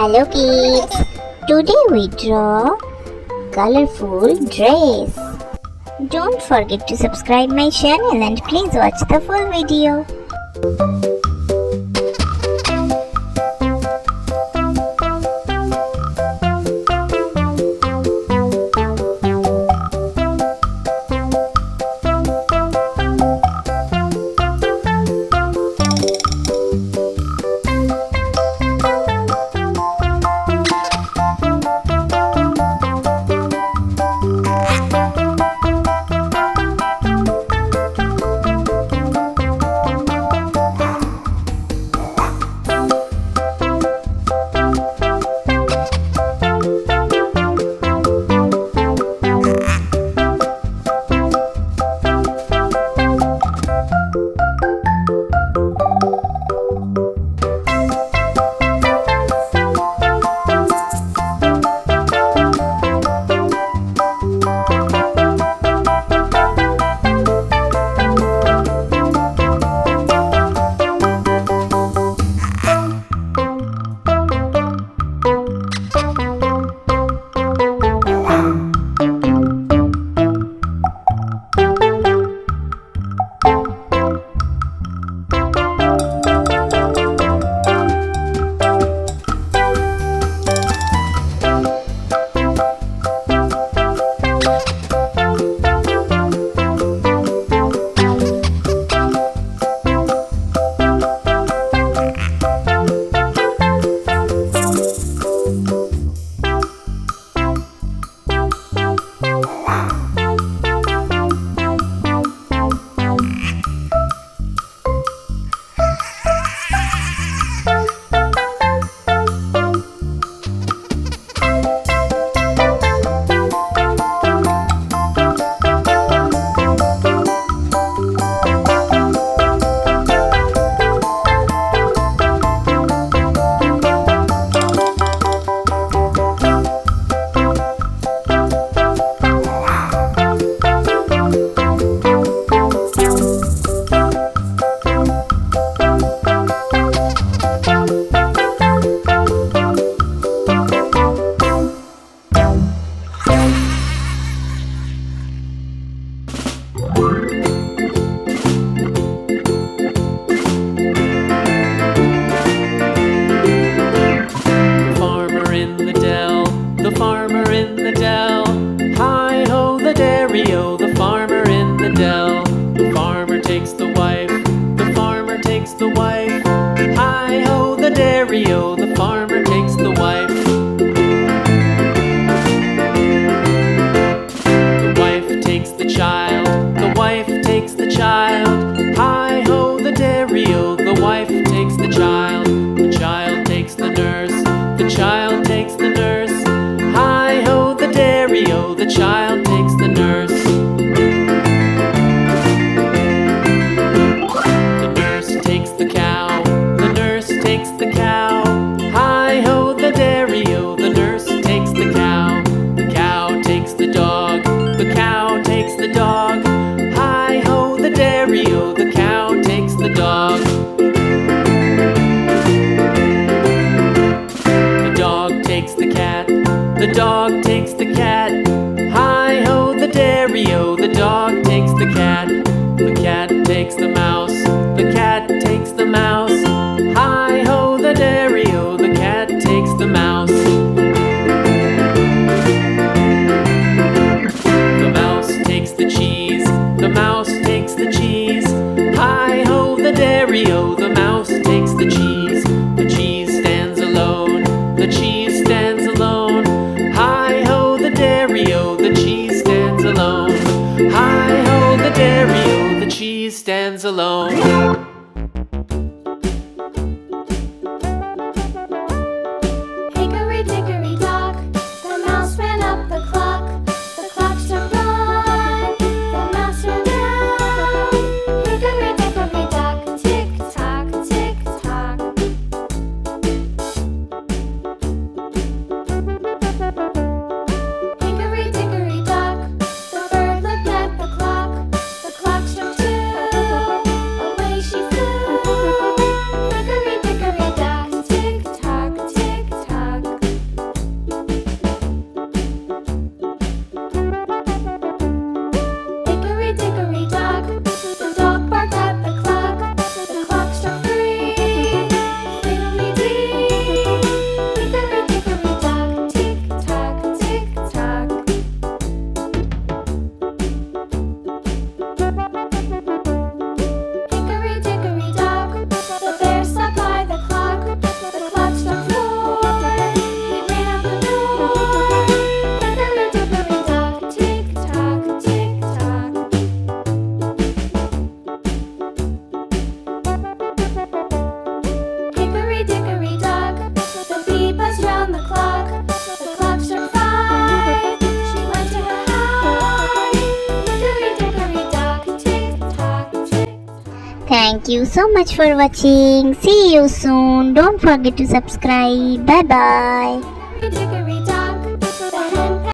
Hello kids, today we draw colorful dress. Don't forget to subscribe my channel and please watch the full video. The farmer in the dell. Hi-ho, the dairy-o, the farmer in the dell. The farmer takes the wife, the farmer takes the wife. Hi-ho, the dairy-o, the farmer takes the wife. The wife takes the child, the wife takes the child. Hi-ho, the dairy-o, the wife takes the child. The child takes the nurse, the child takes the nurse. Hi-ho, the dairy-o, the child takes the nurse. The nurse takes the cow, the nurse takes the cow. Hi-ho, the dairy-o, the nurse takes the cow. The cow takes the dog, the cow takes the dog. Hi-ho, the dairy-o, the cow takes the dog. The dog takes the cat, the dog takes the cat. Hi-ho, the dairy-o, the dog takes the cat. The cat takes the mouse, the cat takes the mouse. Hi-ho, the dairy-o, the cat takes the mouse. The mouse takes the cheese, the mouse takes the cheese. Hi-ho, the dairy-o, the mouse takes the cheese. The cheese stands alone, the cheese stands alone. Hi-ho, the dairy-o, the cheese stands alone. Hi-ho, the dairy-o, the cheese stands alone. Hickory dickory dock, the mouse ran up the clock. The clock struck one, the mouse ran down. Hickory dickory dock, tick tock, tick tock. Hickory dickory dock, the bird looked at the clock. The clock struck two, away she Thank you so much for watching. See you soon. Don't forget to subscribe. Bye bye. Dickory,